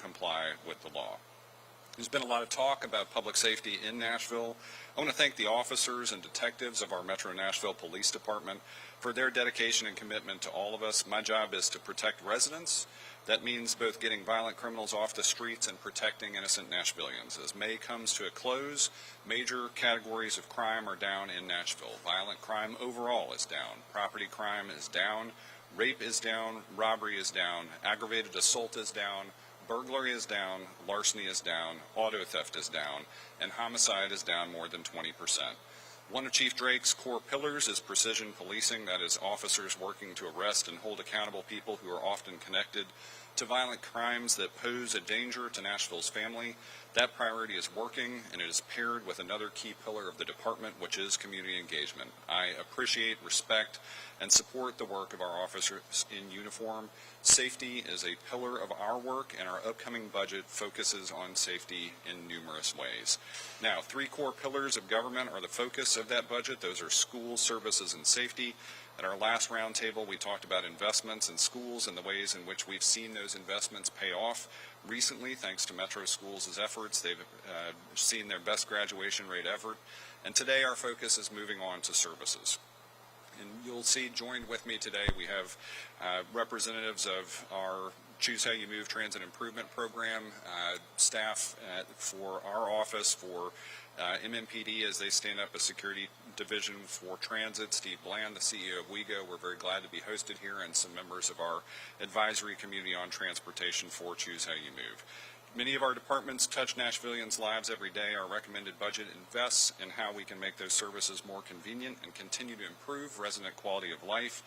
comply with the law. There's been a lot of talk about public safety in Nashville. I want to thank the officers and detectives of our Metro Nashville Police Department for their dedication and commitment to all of us. My job is to protect residents. That means both getting violent criminals off the streets and protecting innocent Nashvillians. As May comes to a close, major categories of crime are down in Nashville. Violent crime overall is down. Property crime is down. Rape is down. Robbery is down. Aggravated assault is down. Burglary is down, larceny is down, auto theft is down, and homicide is down more than 20%. One of Chief Drake's core pillars is precision policing, that is, officers working to arrest and hold accountable people who are often connected to violent crimes that pose a danger to Nashville's family. That priority is working, and it is paired with another key pillar of the department, which is community engagement. I appreciate, respect, and support the work of our officers in uniform. Safety is a pillar of our work, and our upcoming budget focuses on safety in numerous ways. Now, three core pillars of government are the focus of that budget. Those are schools, services, and safety. At our last roundtable, we talked about investments in schools and the ways in which we've seen those investments pay off. Recently, thanks to Metro Schools' efforts, they've seen their best graduation rate ever. And today, our focus is moving on to services. And you'll see, joined with me today, we have representatives of our Choose How You Move Transit Improvement Program, staff for our office, for MMPD as they stand up a security division for transit. Steve Bland, the CEO of WeGo, we're very glad to be hosted here, and some members of our advisory community on transportation for Choose How You Move. Many of our departments touch Nashvillians' lives every day. Our recommended budget invests in how we can make those services more convenient and continue to improve resident quality of life.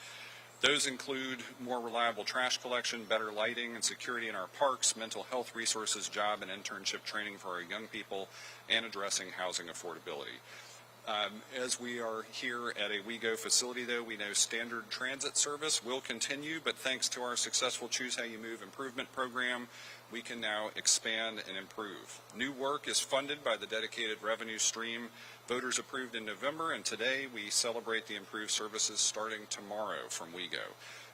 Those include more reliable trash collection, better lighting and security in our parks, mental health resources, job and internship training for our young people, and addressing housing affordability. As we are here at a WeGo facility, though, we know standard transit service will continue, but thanks to our successful Choose How You Move improvement program, we can now expand and improve. New work is funded by the dedicated revenue stream voters approved in November, and today we celebrate the improved services starting tomorrow from WeGo.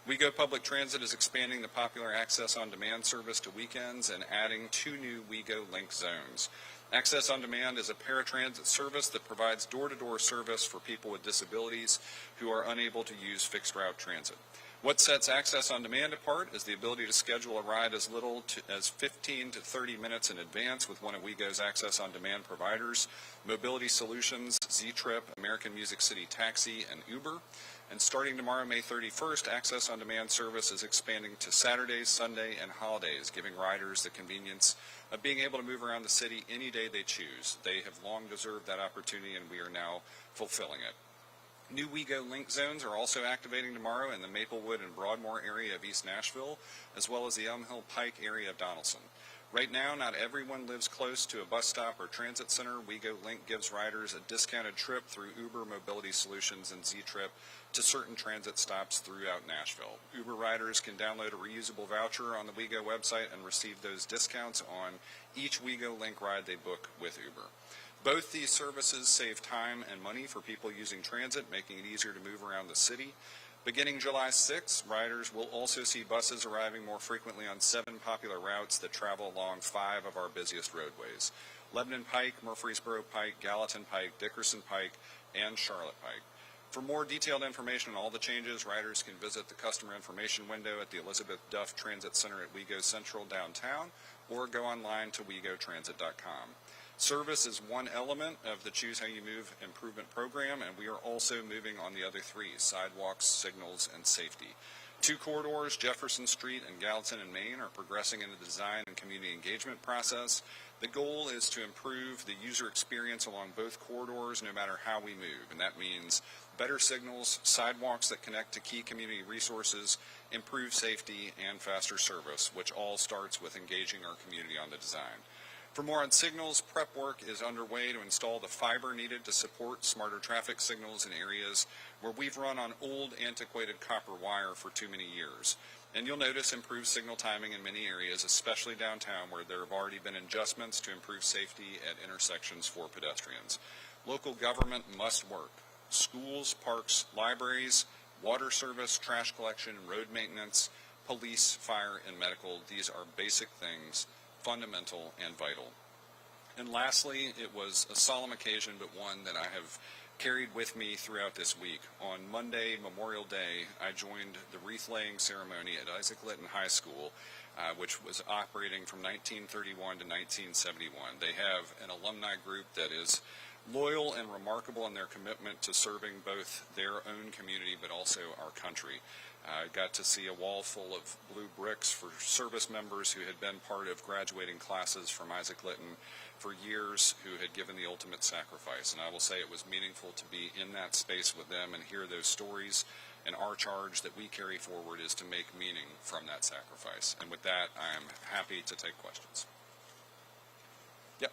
WeGo Public Transit is expanding the popular Access on Demand service to weekends and adding 2 new WeGo Link zones. Access on Demand is a paratransit service that provides door-to-door service for people with disabilities who are unable to use fixed route transit. What sets Access on Demand apart is the ability to schedule a ride as little as 15 to 30 minutes in advance with one of WeGo's Access on Demand providers, Mobility Solutions, Z-Trip, American Music City Taxi, and Uber. And starting tomorrow, May 31st, Access on Demand service is expanding to Saturdays, Sunday, and holidays, giving riders the convenience of being able to move around the city any day they choose. They have long deserved that opportunity, and we are now fulfilling it. New WeGo Link zones are also activating tomorrow in the Maplewood and Broadmoor area of East Nashville, as well as the Elm Hill Pike area of Donaldson. Right now, not everyone lives close to a bus stop or transit center. WeGo Link gives riders a discounted trip through Uber, Mobility Solutions, and Z-Trip to certain transit stops throughout Nashville. Uber riders can download a reusable voucher on the WeGo website and receive those discounts on each WeGo Link ride they book with Uber. Both these services save time and money for people using transit, making it easier to move around the city. Beginning July 6th, riders will also see buses arriving more frequently on 7 popular routes that travel along 5 of our busiest roadways: Lebanon Pike, Murfreesboro Pike, Gallatin Pike, Dickerson Pike, and Charlotte Pike. For more detailed information on all the changes, riders can visit the customer information window at the Elizabeth Duff Transit Center at WeGo Central downtown, or go online to wegotransit.com. Service is one element of the Choose How You Move improvement program, and we are also moving on the other 3: sidewalks, signals, and safety. 2 corridors, Jefferson Street and Gallatin and Main, are progressing in the design and community engagement process. The goal is to improve the user experience along both corridors no matter how we move, and that means better signals, sidewalks that connect to key community resources, improved safety, and faster service, which all starts with engaging our community on the design. For more on signals, prep work is underway to install the fiber needed to support smarter traffic signals in areas where we've run on old, antiquated copper wire for too many years. And you'll notice improved signal timing in many areas, especially downtown, where there have already been adjustments to improve safety at intersections for pedestrians. Local government must work. Schools, parks, libraries, water service, trash collection, road maintenance, police, fire, and medical, these are basic things fundamental and vital. And lastly, it was a solemn occasion, but one that I have carried with me throughout this week. On Monday, Memorial Day, I joined the wreath-laying ceremony at Isaac Litton High School, which was operating from 1931 to 1971. They have an alumni group that is loyal and remarkable in their commitment to serving both their own community but also our country. I got to see a wall full of blue bricks for service members who had been part of graduating classes from Isaac Litton for years, who had given the ultimate sacrifice. And I will say it was meaningful to be in that space with them and hear those stories. And our charge that we carry forward is to make meaning from that sacrifice. And with that, I am happy to take questions. Yep.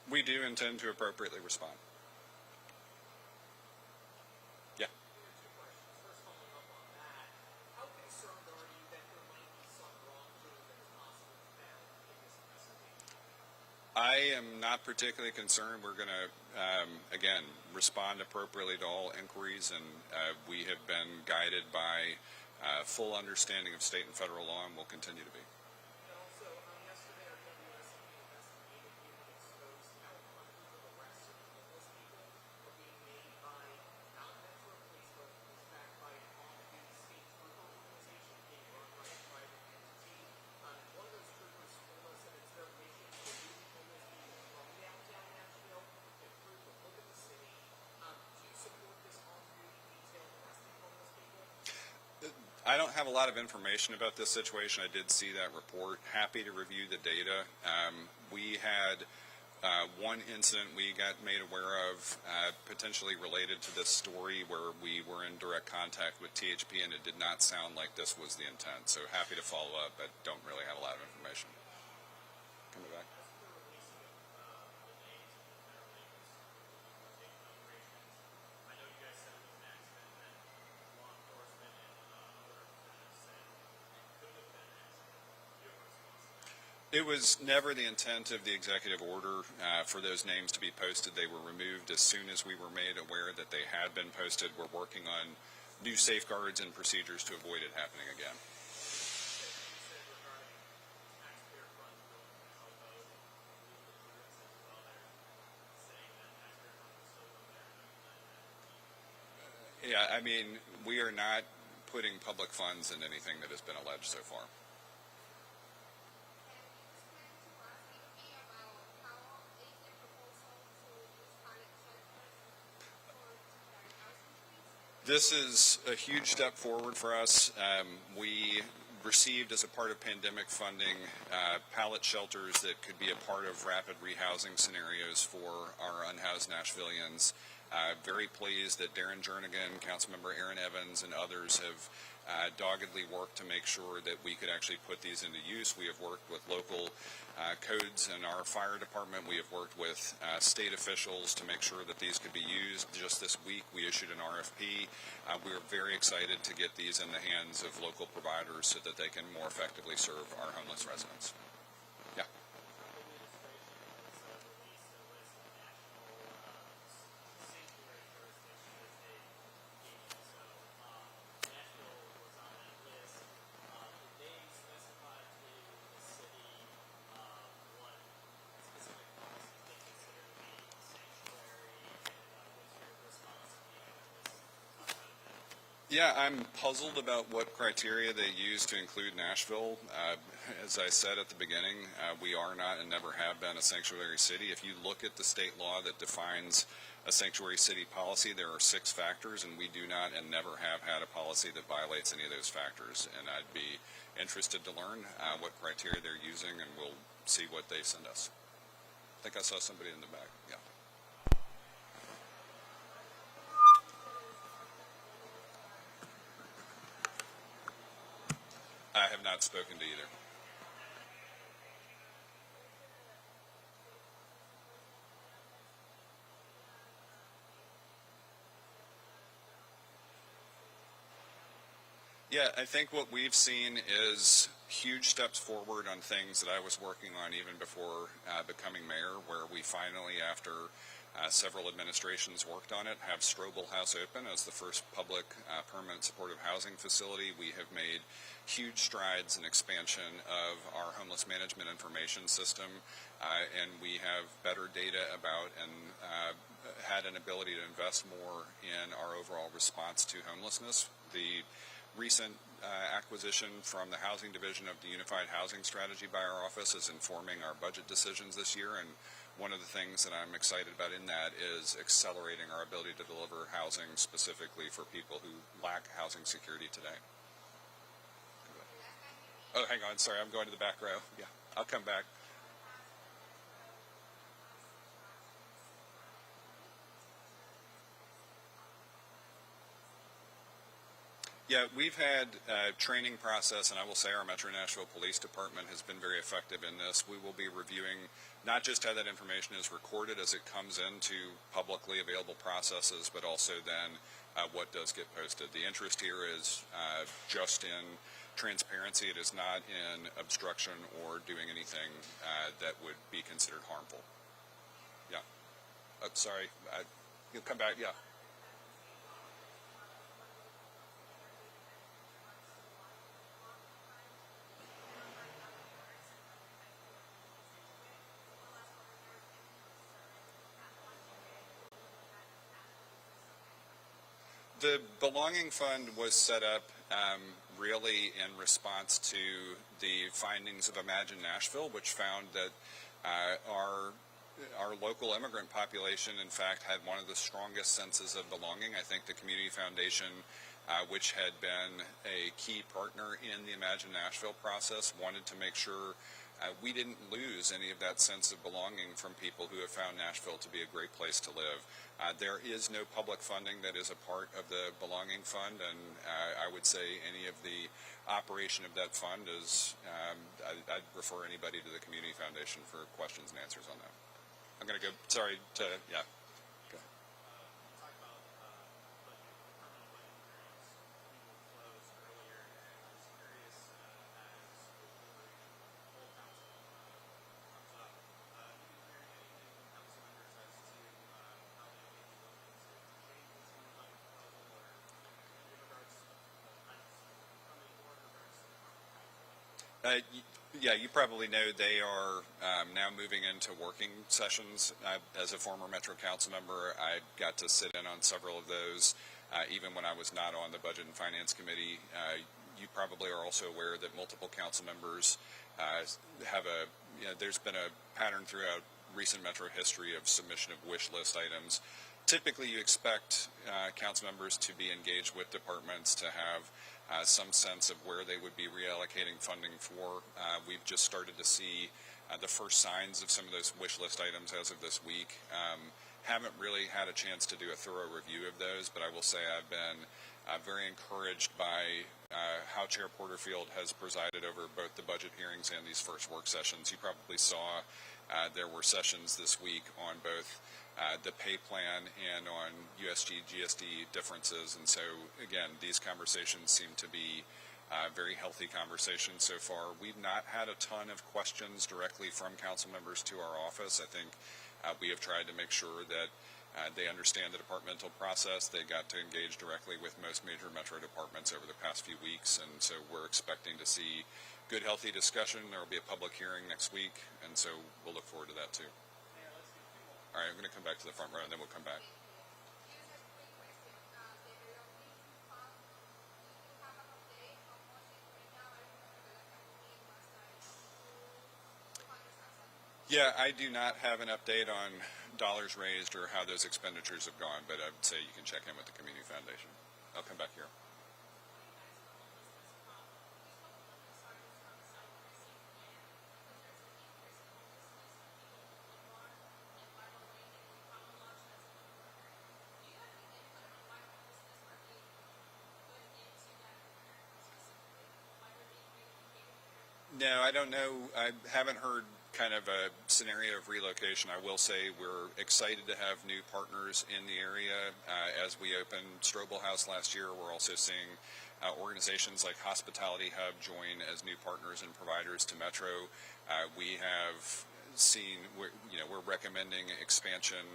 We do intend to appropriately respond. Yeah. I am not particularly concerned. We're going to, again, respond appropriately to all inquiries, and we have been guided by full understanding of state and federal law, and will continue to be. I don't have a lot of information about this situation. I did see that report. Happy to review the data. We had one incident we got made aware of potentially related to this story where we were in direct contact with THP, and it did not sound like this was the intent. So happy to follow up, but don't really have a lot of information. Coming back. It was never the intent of the executive order for those names to be posted. They were removed as soon as we were made aware that they had been posted. We're working on new safeguards and procedures to avoid it happening again. Yeah, I mean, we are not putting public funds in anything that has been alleged so far. This is a huge step forward for us. We received, as a part of pandemic funding, pallet shelters that could be a part of rapid rehousing scenarios for our unhoused Nashvillians. Very pleased that Darren Jernigan, Councilmember Aaron Evans, and others have doggedly worked to make sure that we could actually put these into use. We have worked with local codes in our fire department. We have worked with state officials to make sure that these could be used. Just this week, we issued an RFP. We are very excited to get these in the hands of local providers so that they can more effectively serve our homeless residents. Yeah. Yeah, I'm puzzled about what criteria they use to include Nashville. As I said at the beginning, we are not and never have been a sanctuary city. If you look at the state law that defines a sanctuary city policy, there are 6 factors, and we do not and never have had a policy that violates any of those factors. And I'd be interested to learn what criteria they're using, and we'll see what they send us. I think I saw somebody in the back. Yeah. I have not spoken to either. Yeah, I think what we've seen is huge steps forward on things that I was working on even before becoming mayor, where we finally, after several administrations worked on it, have Strobel House open as the first public permanent supportive housing facility. We have made huge strides in expansion of our homeless management information system, and we have better data about and had an ability to invest more in our overall response to homelessness. The recent acquisition from the Housing Division of the Unified Housing Strategy by our office is informing our budget decisions this year, and one of the things that I'm excited about in that is accelerating our ability to deliver housing specifically for people who lack housing security today. Oh, hang on, sorry, I'm going to the back row. Yeah, I'll come back. Yeah, we've had a training process, and I will say our Metro Nashville Police Department has been very effective in this. We will be reviewing not just how that information is recorded as it comes into publicly available processes, but also then what does get posted. The interest here is just in transparency. It is not in obstruction or doing anything that would be considered harmful. Yeah. Sorry. You'll come back. Yeah. The Belonging Fund was set up really in response to the findings of Imagine Nashville, which found that our local immigrant population, in fact, had one of the strongest senses of belonging. I think the Community Foundation, which had been a key partner in the Imagine Nashville process, wanted to make sure we didn't lose any of that sense of belonging from people who have found Nashville to be a great place to live. There is no public funding that is a part of the Belonging Fund, and I would say any of the operation of that fund is, I'd refer anybody to the Community Foundation for questions and answers on that. I'm going to go, sorry, yeah. Okay. Yeah, you probably know they are now moving into working sessions. As a former Metro Council member, I got to sit in on several of those, even when I was not on the Budget and Finance Committee. You probably are also aware that multiple council members have there's been a pattern throughout recent Metro history of submission of wish list items. Typically, you expect council members to be engaged with departments to have some sense of where they would be reallocating funding for. We've just started to see the first signs of some of those wish list items as of this week. Haven't really had a chance to do a thorough review of those, but I will say I've been very encouraged by how Chair Porterfield has presided over both the budget hearings and these first work sessions. You probably saw there were sessions this week on both the pay plan and on USG GSD differences, and so again, these conversations seem to be very healthy conversations so far. We've not had a ton of questions directly from council members to our office. I think we have tried to make sure that they understand the departmental process. They got to engage directly with most major Metro departments over the past few weeks, and so we're expecting to see good, healthy discussion. There will be a public hearing next week, and so we'll look forward to that too. All right, I'm going to come back to the front row, and then we'll come back. Yeah, I do not have an update on dollars raised or how those expenditures have gone, but I would say you can check in with the Community Foundation. I'll come back here. No, I don't know. I haven't heard kind of a scenario of relocation. I will say we're excited to have new partners in the area. As we opened Strobel House last year, we're also seeing organizations like Hospitality Hub join as new partners and providers to Metro. We have seen, we're recommending expansion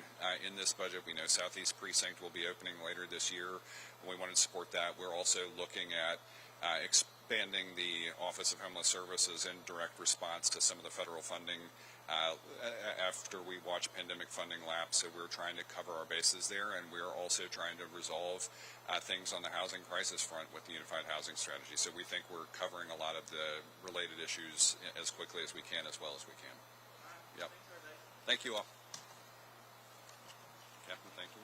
in this budget. We know Southeast Precinct will be opening later this year. We want to support that. We're also looking at expanding the Office of Homeless Services in direct response to some of the federal funding after we watch pandemic funding lapse. So we're trying to cover our bases there, and we're also trying to resolve things on the housing crisis front with the Unified Housing Strategy. So we think we're covering a lot of the related issues as quickly as we can, as well as we can. Yep. Thank you all. Captain, thank you.